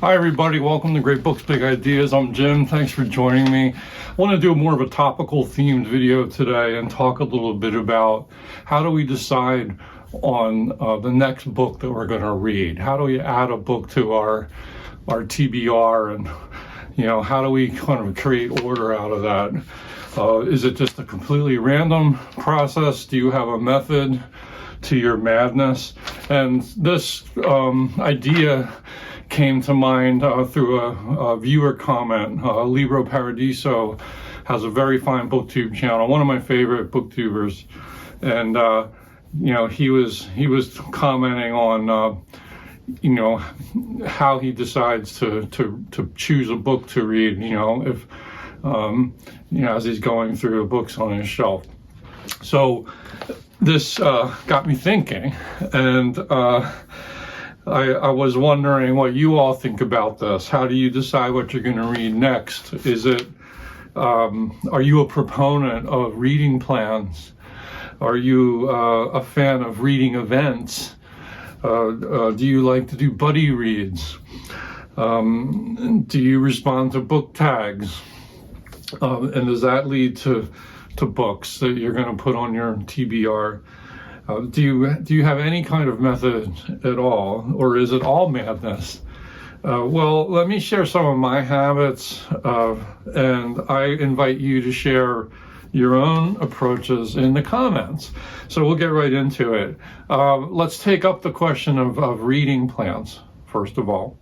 Hi everybody, welcome to Great Books, Big Ideas. I'm Jim, thanks for joining me. I want to do more of a topical themed video today and talk a little bit about how do we decide on the next book that we're going to read. How do we add a book to our TBR, and how do we kind of create order out of that? Is it just a completely random process? Do you have a method to your madness? And this idea came to mind through a viewer comment. Libro Paradiso has a very fine booktube channel, one of my favorite booktubers, and he was commenting on how he decides to choose a book to read, if as he's going through the books on his shelf. So this got me thinking, and I was wondering what you all think about this. How do you decide what you're going to read next? Are you a proponent of reading plans? Are you a fan of reading events? Do you like to do buddy reads? Do you respond to book tags? And does that lead to books that you're going to put on your TBR? Do you have any kind of method at all, or is it all madness? Well, let me share some of my habits, and I invite you to share your own approaches in the comments. So we'll get right into it. Let's take up the question of reading plans, first of all.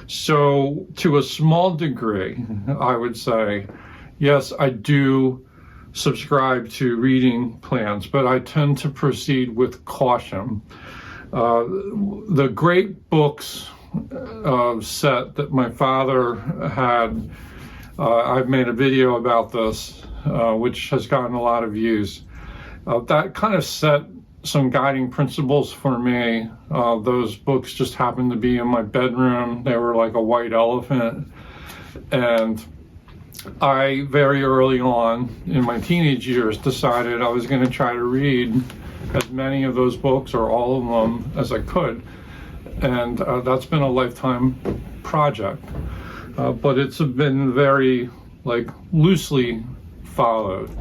So to a small degree, I would say, yes, I do subscribe to reading plans, but I tend to proceed with caution. The great books set that my father had, I've made a video about this, which has gotten a lot of views. That kind of set some guiding principles for me. Those books just happened to be in my bedroom. They were like a white elephant. And I, very early on in my teenage years, decided I was going to try to read as many of those books, or all of them, as I could. And that's been a lifetime project. But it's been very, loosely followed.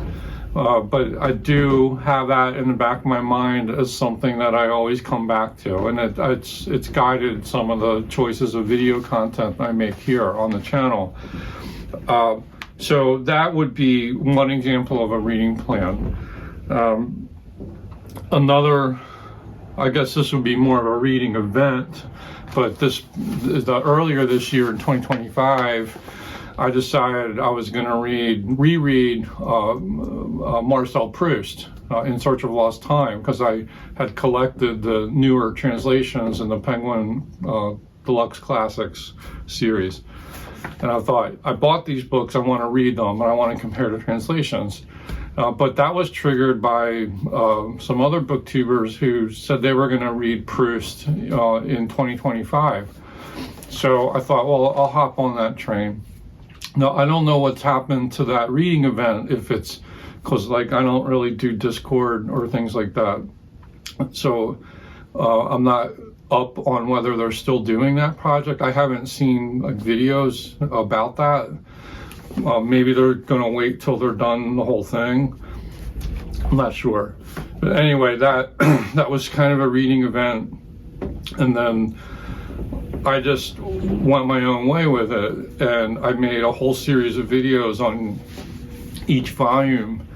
But I do have that in the back of my mind as something that I always come back to. And it's guided some of the choices of video content I make here on the channel. So that would be one example of a reading plan. Another, I guess this would be more of a reading event, but earlier this year in 2025, I decided I was going to reread Marcel Proust, In Search of Lost Time, because I had collected the newer translations in the Penguin Deluxe Classics series. And I thought, I bought these books, I want to read them, and I want to compare the translations. But that was triggered by some other booktubers who said they were going to read Proust in 2025. So I thought, well, I'll hop on that train. Now, I don't know what's happened to that reading event, if it's because I don't really do Discord or things like that. So I'm not up on whether they're still doing that project. I haven't seen videos about that. Maybe they're going to wait till they're done the whole thing. I'm not sure. But anyway, that was kind of a reading event. And then I just went my own way with it. And I made a whole series of videos on each volume.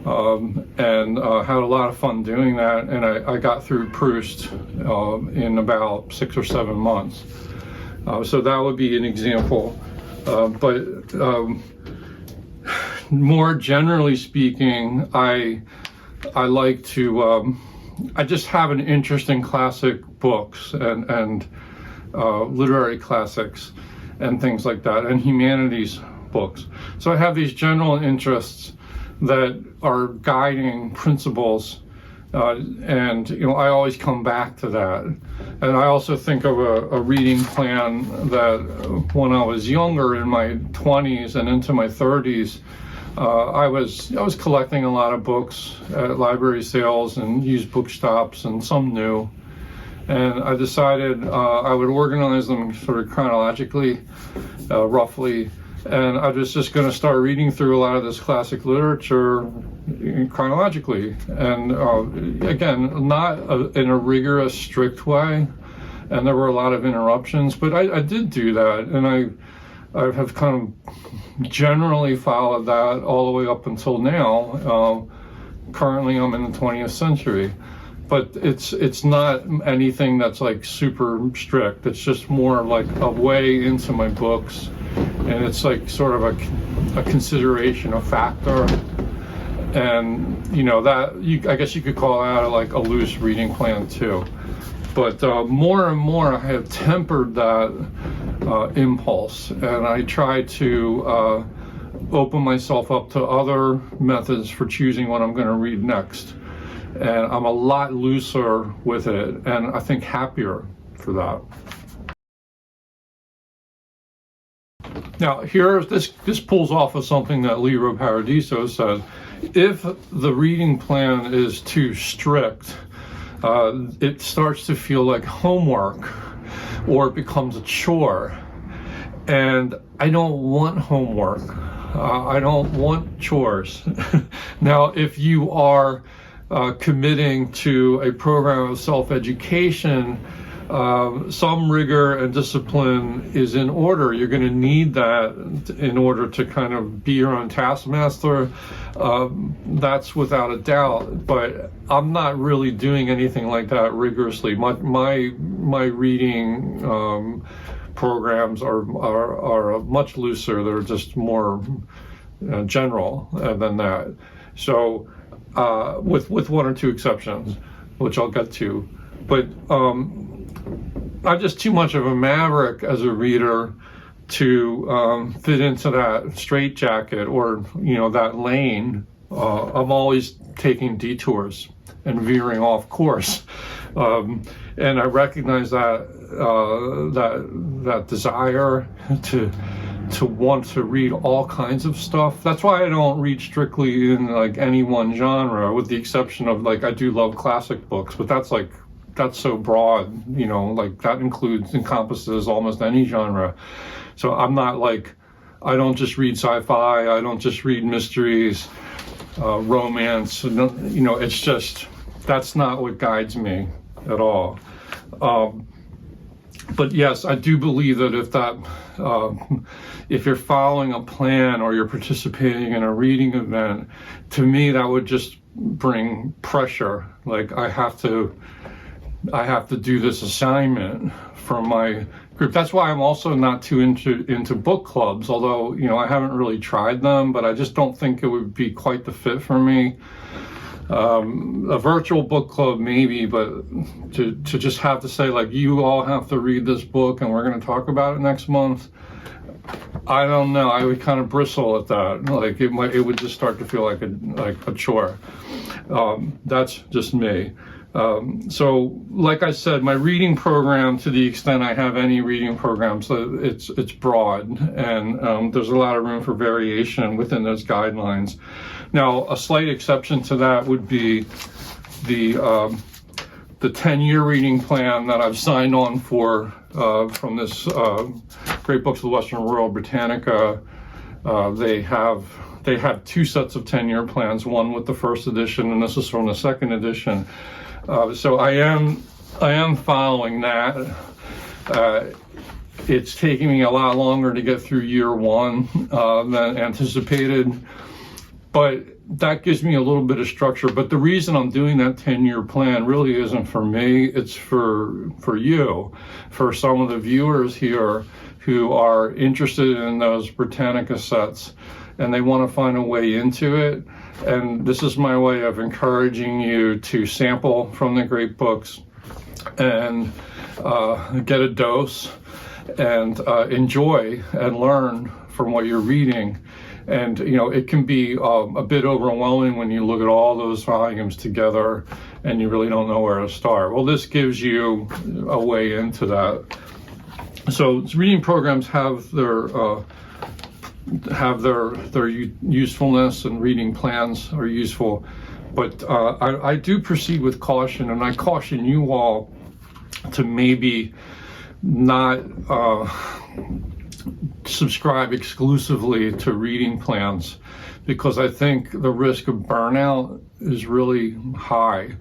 And had a lot of fun doing that, and I got through Proust in about 6 or 7 months. So that would be an example. But more generally speaking, I like to, I just have an interest in classic books and literary classics and things like that, and humanities books. So I have these general interests that are guiding principles, and I always come back to that. And I also think of a reading plan that when I was younger, in my 20s and into my 30s, I was collecting a lot of books at library sales and used bookstops, and some new. and I decided I would organize them sort of chronologically, roughly, and I was just going to start reading through a lot of this classic literature chronologically, and again, not in a rigorous, strict way, and there were a lot of interruptions, but I did do that, and I have kind of generally followed that all the way up until now. Currently, I'm in the 20th century. But it's not anything that's like super strict. It's just more like a way into my books, and it's like sort of a consideration, a factor, and that I guess you could call that like a loose reading plan too. But more and more, I have tempered that impulse, and I try to open myself up to other methods for choosing what I'm going to read next. And I'm a lot looser with it, and I think happier for that. Now, this pulls off of something that Libro Paradiso said. If the reading plan is too strict, it starts to feel like homework, or it becomes a chore. And I don't want homework. I don't want chores. Now, if you are committing to a program of self-education, some rigor and discipline is in order. You're going to need that in order to kind of be your own taskmaster. That's without a doubt. But I'm not really doing anything like that rigorously. My reading programs are much looser. They're just more general than that. So. With one or two exceptions, which I'll get to, but I'm just too much of a maverick as a reader to fit into that straitjacket or that lane. I'm always taking detours and veering off course, and I recognize that desire to want to read all kinds of stuff. That's why I don't read strictly in like any one genre, with the exception of like I do love classic books, but that's so broad, like that encompasses almost any genre. So I'm not like, I don't just read sci-fi, I don't just read mysteries, romance, it's just, that's not what guides me at all. But yes, I do believe that if you're following a plan or you're participating in a reading event, to me that would just bring pressure. Like I have to do this assignment from my group. That's why I'm also not too into book clubs, although I haven't really tried them, but I just don't think it would be quite the fit for me. A virtual book club maybe, but to just have to say like, you all have to read this book and we're going to talk about it next month, I don't know. I would kind of bristle at that. Like it would just start to feel like a chore. That's just me. So like I said, my reading program, to the extent I have any reading programs, it's broad, and there's a lot of room for variation within those guidelines. Now, a slight exception to that would be the 10-year reading plan that I've signed on for from this Great Books of the Western World, Britannica. They have two sets of 10-year plans, one with the first edition, and this is from the second edition. So I am following that. It's taking me a lot longer to get through year one than anticipated, but that gives me a little bit of structure. But the reason I'm doing that 10-year plan really isn't for me, it's for you, for some of the viewers here who are interested in those Britannica sets and they want to find a way into it. And this is my way of encouraging you to sample from the great books and get a dose and enjoy and learn from what you're reading. And it can be a bit overwhelming when you look at all those volumes together and you really don't know where to start. Well, this gives you a way into that. So reading programs have their usefulness, and reading plans are useful, but I do proceed with caution, and I caution you all to maybe not subscribe exclusively to reading plans, because I think the risk of burnout is really high,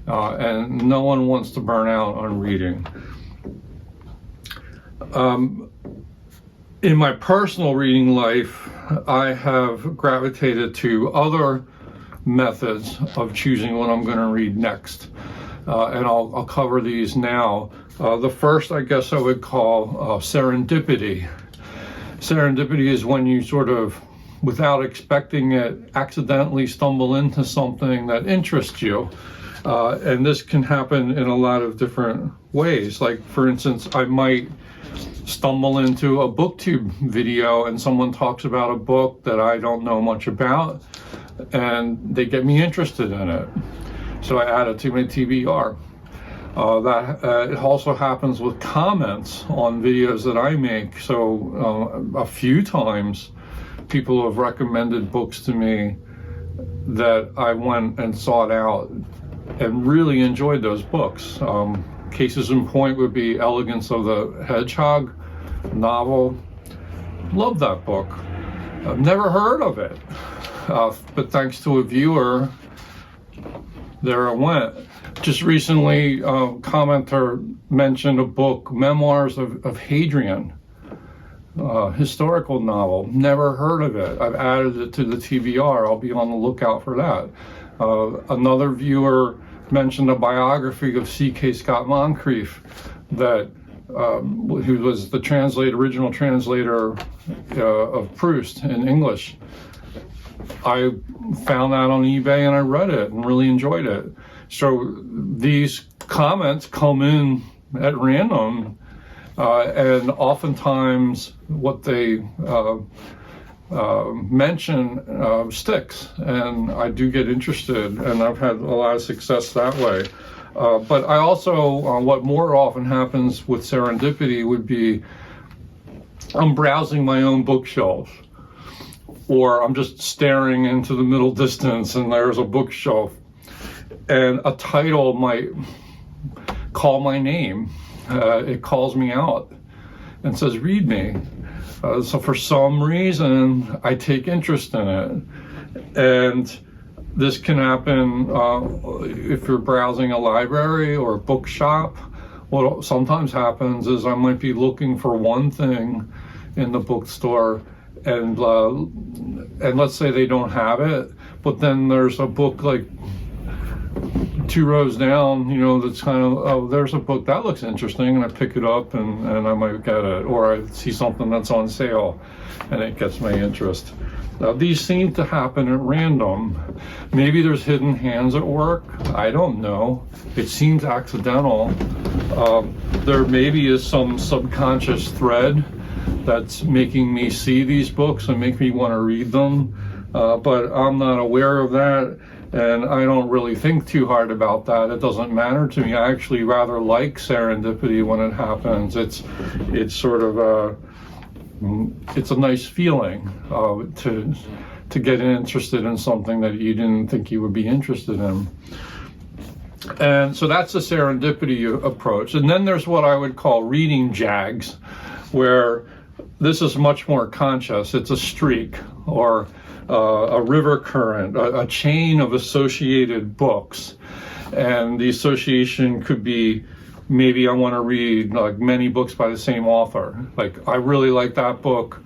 and no one wants to burn out on reading. In my personal reading life, I have gravitated to other methods of choosing what I'm going to read next, and I'll cover these now. The first, I guess I would call serendipity. Serendipity is when you sort of, without expecting it, accidentally stumble into something that interests you. And this can happen in a lot of different ways. Like, for instance, I might stumble into a booktube video and someone talks about a book that I don't know much about, and they get me interested in it. So I add it to my TBR. It also happens with comments on videos that I make. So a few times people have recommended books to me that I went and sought out and really enjoyed those books. Cases in point would be Elegance of the Hedgehog novel. Love that book. I've never heard of it, but thanks to a viewer, there I went. Just recently, a commenter mentioned a book, Memoirs of Hadrian, historical novel. Never heard of it. I've added it to the TBR. I'll be on the lookout for that. Another viewer mentioned a biography of C.K. Scott Moncrief that who was the original translator of Proust in English. I found that on eBay and I read it and really enjoyed it. So these comments come in at random, and oftentimes what they mention sticks, and I do get interested, and I've had a lot of success that way. But I also, what more often happens with serendipity would be I'm browsing my own bookshelf, or I'm just staring into the middle distance and there's a bookshelf and a title might call my name. It calls me out and says, read me. So for some reason, I take interest in it. And this can happen if you're browsing a library or a bookshop. What sometimes happens is I might be looking for one thing in the bookstore, and let's say they don't have it, but then there's a book like 2 rows down, that's kind of, oh, there's a book that looks interesting, and I pick it up and I might get it, or I see something that's on sale and it gets my interest. Now, these seem to happen at random. Maybe there's hidden hands at work. I don't know. It seems accidental. There maybe is some subconscious thread that's making me see these books and make me want to read them, but I'm not aware of that, and I don't really think too hard about that. It doesn't matter to me. I actually rather like serendipity when it happens. It's sort of it's a nice feeling to get interested in something that you didn't think you would be interested in. And so that's the serendipity approach. And then there's what I would call reading jags, where this is much more conscious. It's a streak or a river current, a chain of associated books. And the association could be, maybe I want to read like many books by the same author. Like, I really like that book,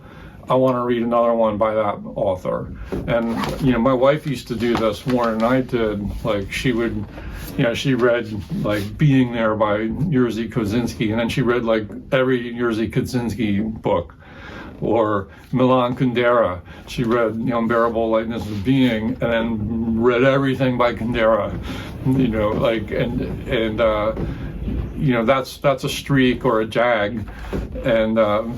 I want to read another one by that author. And my wife used to do this more than I did. Like, she would, she read like Being There by Jerzy Kosinski, and then she read like every Jerzy Kosinski book. Or Milan Kundera, she read Unbearable Lightness of Being, and then read everything by Kundera. That's a streak or a jag, and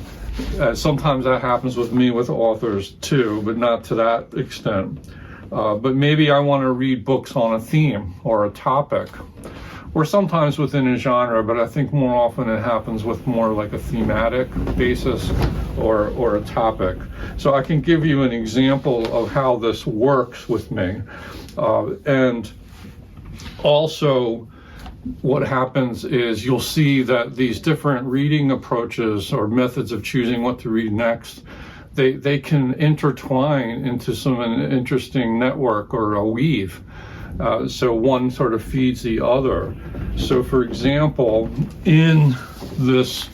sometimes that happens with me with authors too, but not to that extent. But maybe I want to read books on a theme or a topic, or sometimes within a genre, but I think more often it happens with more like a thematic basis or a topic. So I can give you an example of how this works with me. And also, what happens is you'll see that these different reading approaches or methods of choosing what to read next, they can intertwine into an interesting network or a weave. So one sort of feeds the other. So for example, in this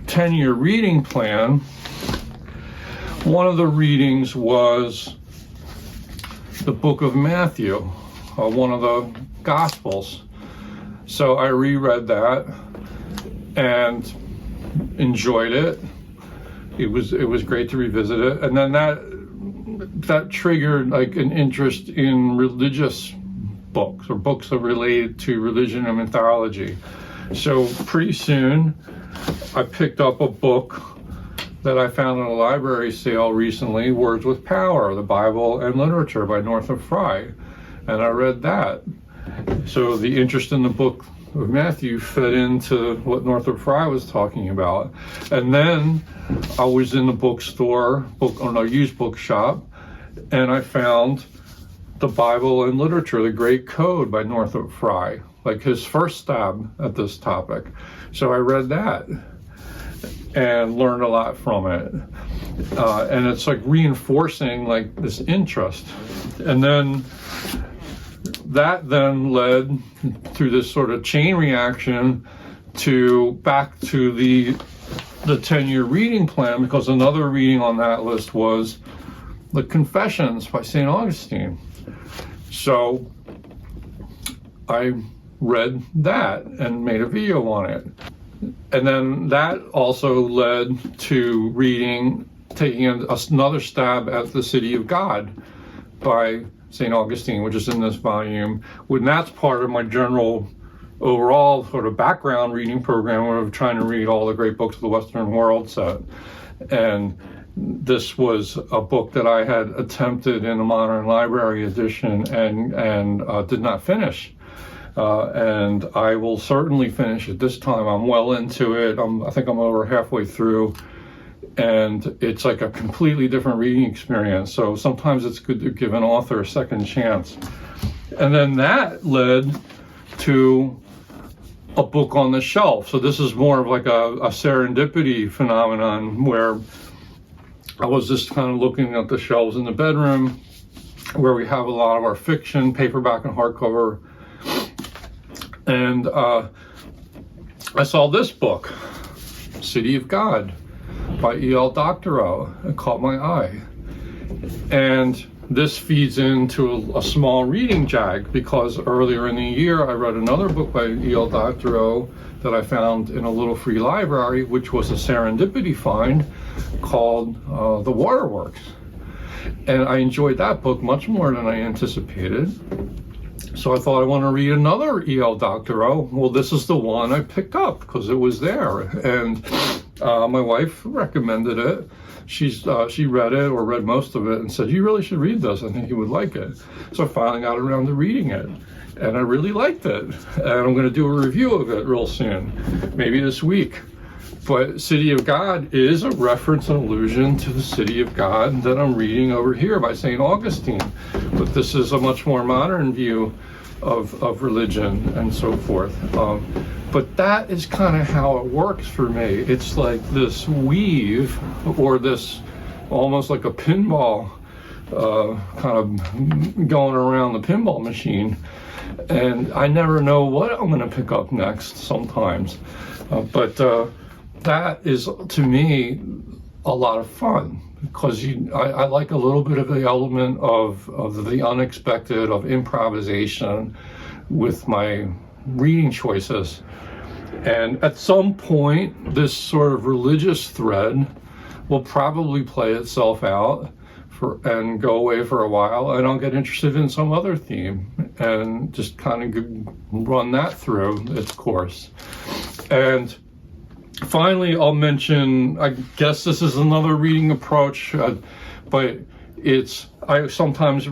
10-year reading plan, one of the readings was the book of Matthew, one of the Gospels. So I reread that and enjoyed it. It was great to revisit it, and then that triggered like an interest in religious books or books that related to religion and mythology. So pretty soon, I picked up a book that I found in a library sale recently, Words with Power: The Bible and Literature by Northrop Frye, and I read that. So the interest in the book of Matthew fed into what Northrop Frye was talking about. And then I was in the bookstore, used book shop, and I found The Bible and Literature, The Great Code by Northrop Frye, like his first stab at this topic. So I read that and learned a lot from it. And it's like reinforcing like this interest. And then that then led through this sort of chain reaction back to the 10-year reading plan, because another reading on that list was the Confessions by St. Augustine. So I read that and made a video on it. And then that also led to taking another stab at The City of God by St. Augustine, which is in this volume. When that's part of my general overall sort of background reading program of trying to read all the great books of the Western world set. And this was a book that I had attempted in the Modern Library edition and did not finish. And I will certainly finish it this time. I'm well into it. I think I'm over halfway through. And it's like a completely different reading experience. So sometimes it's good to give an author a second chance. And then that led to a book on the shelf. So this is more of like a serendipity phenomenon, where I was just kind of looking at the shelves in the bedroom where we have a lot of our fiction, paperback and hardcover. And I saw this book, City of God by E.L. Doctorow. It caught my eye. And this feeds into a small reading jag, because earlier in the year I read another book by E.L. Doctorow that I found in a little free library, which was a serendipity find called The Waterworks. And I enjoyed that book much more than I anticipated. So I thought, I want to read another E.L. Doctorow. Well, this is the one I picked up because it was there. And my wife recommended it. She read it, or read most of it, and said, you really should read this. I think you would like it. So I finally got around to reading it, and I really liked it. And I'm going to do a review of it real soon, maybe this week. But City of God is a reference and allusion to the City of God that I'm reading over here by St. Augustine. But this is a much more modern view of religion and so forth. But that is kind of how it works for me. It's like this weave, or this almost like a pinball, kind of going around the pinball machine. And I never know what I'm going to pick up next sometimes. But that is, to me, a lot of fun, because I like a little bit of the element of the unexpected, of improvisation with my reading choices. And at some point, this sort of religious thread will probably play itself out and go away for a while, and I'll get interested in some other theme and just kind of run that through its course. And finally, I'll mention, I guess this is another reading approach, but I sometimes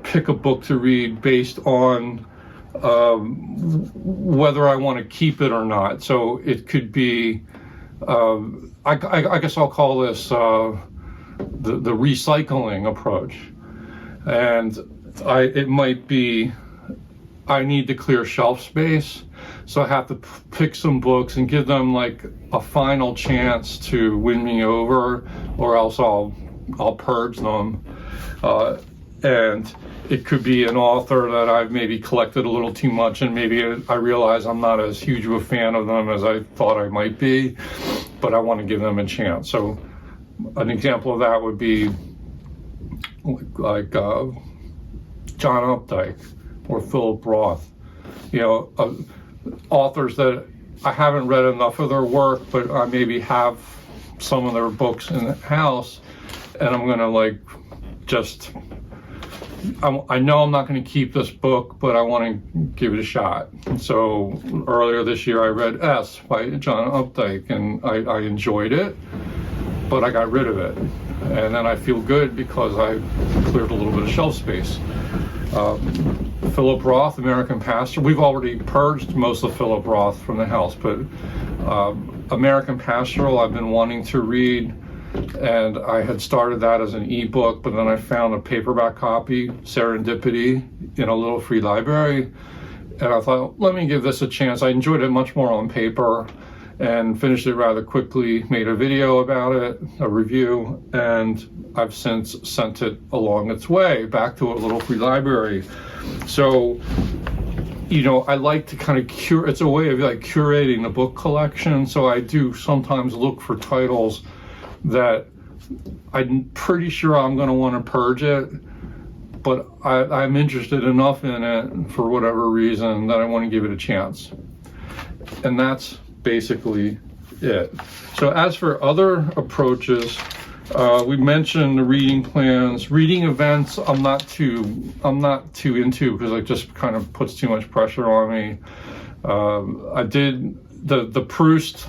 pick a book to read based on whether I want to keep it or not. So it could be, I guess I'll call this the recycling approach. And it might be I need to clear shelf space, so I have to pick some books and give them like a final chance to win me over, or else I'll purge them. And it could be an author that I've maybe collected a little too much, and maybe I realize I'm not as huge of a fan of them as I thought I might be, but I want to give them a chance. So an example of that would be like John Updike or Philip Roth, authors that I haven't read enough of their work, but I maybe have some of their books in the house, and I'm gonna I know I'm not going to keep this book, but I want to give it a shot. So earlier this year I read S by John Updike, and I enjoyed it, but I got rid of it. And then I feel good because I cleared a little bit of shelf space. Philip Roth, American Pastor. We've already purged most of Philip Roth from the house, but American Pastoral I've been wanting to read, and I had started that as an ebook, but then I found a paperback copy, Serendipity, in a little free library, and I thought, let me give this a chance. I enjoyed it much more on paper and finished it rather quickly, made a video about it, a review, and I've since sent it along its way back to a little free library. So, I like to kind of it's a way of like curating the book collection. So I do sometimes look for titles that I'm pretty sure I'm going to want to purge it, but I'm interested enough in it for whatever reason that I want to give it a chance. And that's basically it. So as for other approaches, we mentioned the reading plans. Reading events I'm not too into, because it just kind of puts too much pressure on me. I did the Proust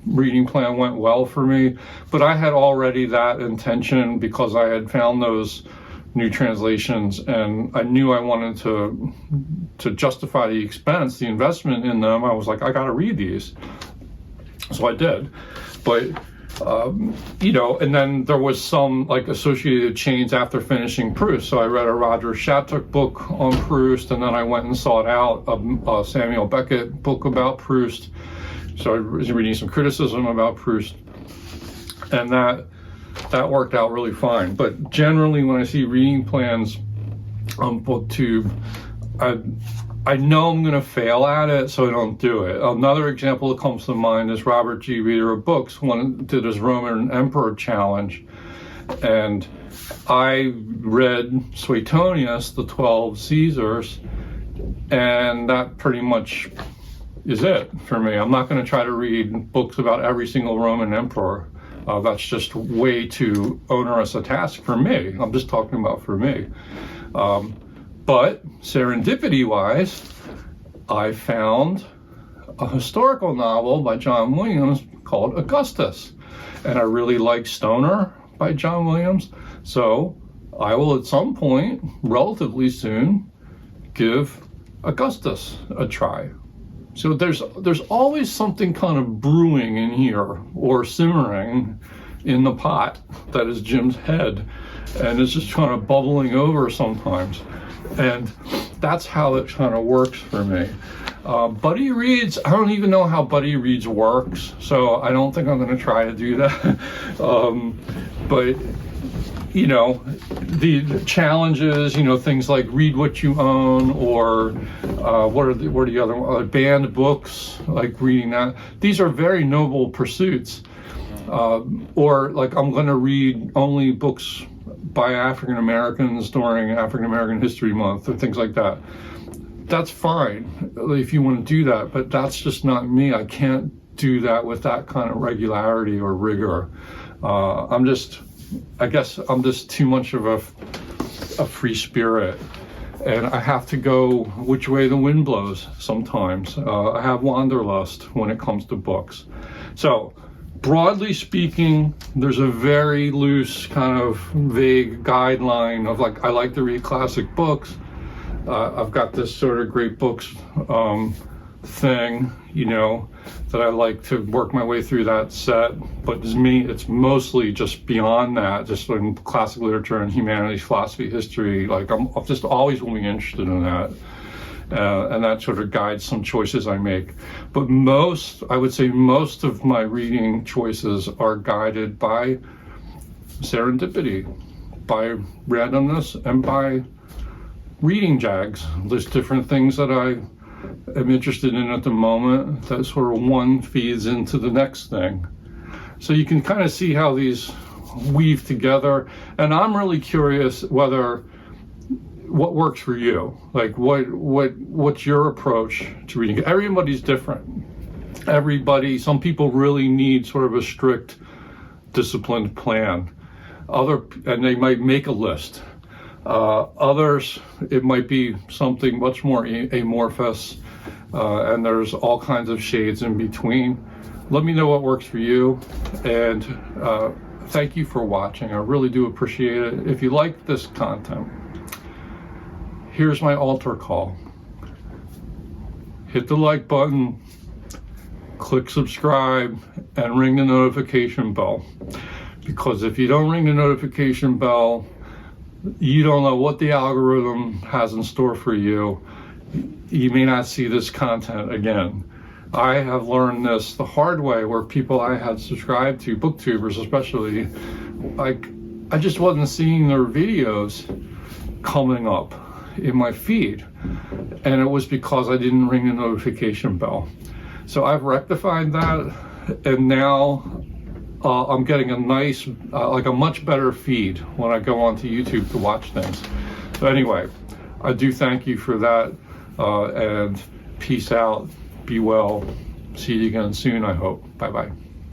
reading plan went well for me, but I had already that intention because I had found those new translations, and I knew I wanted to justify the expense, the investment in them. I was like, I got to read these. So I did. But and then there was some like associated chains after finishing Proust. So I read a Roger Shattuck book on Proust, and then I went and sought out a Samuel Beckett book about Proust. So I was reading some criticism about Proust, and that worked out really fine. But generally, when I see reading plans on BookTube, I know I'm going to fail at it, so I don't do it. Another example that comes to mind is Robert G. Reader of Books did his Roman Emperor Challenge, and I read Suetonius, the 12 Caesars, and that pretty much is it for me. I'm not going to try to read books about every single Roman emperor. That's just way too onerous a task for me. I'm just talking about for me. But serendipity-wise, I found a historical novel by John Williams called Augustus. And I really like Stoner by John Williams. So I will at some point, relatively soon, give Augustus a try. So there's always something kind of brewing in here, or simmering in the pot that is Jim's head, and it's just kind of bubbling over sometimes. And that's how it kind of works for me. Buddy Reads, I don't even know how Buddy Reads works, so I don't think I'm going to try to do that. But the challenges, things like read what you own, or what are the other banned books, like reading that. These are very noble pursuits. Or like I'm going to read only books by African Americans during African American History Month, or things like that. That's fine if you want to do that, but that's just not me. I can't do that with that kind of regularity or rigor. I guess I'm just too much of a free spirit, and I have to go which way the wind blows sometimes. I have wanderlust when it comes to books. So broadly speaking, there's a very loose kind of vague guideline of like, I like to read classic books. I've got this sort of great books thing, that I like to work my way through that set. But it's mostly just beyond that, just in classic literature and humanities, philosophy, history. Like I'm just always will be interested in that. and that sort of guides some choices I make. But I would say most of my reading choices are guided by serendipity, by randomness, and by reading jags. There's different things that I am interested in at the moment that sort of one feeds into the next thing. So you can kind of see how these weave together, and I'm really curious what works for you. Like what's your approach to reading? Everybody's different. Some people really need sort of a strict, disciplined plan. And they might make a list. Others, it might be something much more amorphous, and there's all kinds of shades in between. Let me know what works for you, and thank you for watching. I really do appreciate it. If you like this content, here's my altar call. Hit the like button, click subscribe, and ring the notification bell. Because if you don't ring the notification bell, you don't know what the algorithm has in store for you. You may not see this content again. I have learned this the hard way, where people I had subscribed to, booktubers especially, I just wasn't seeing their videos coming up in my feed. And it was because I didn't ring the notification bell. So I've rectified that, and now I'm getting a nice, a much better feed when I go onto YouTube to watch things. So anyway, I do thank you for that, and peace out, be well, see you again soon, I hope. Bye-bye.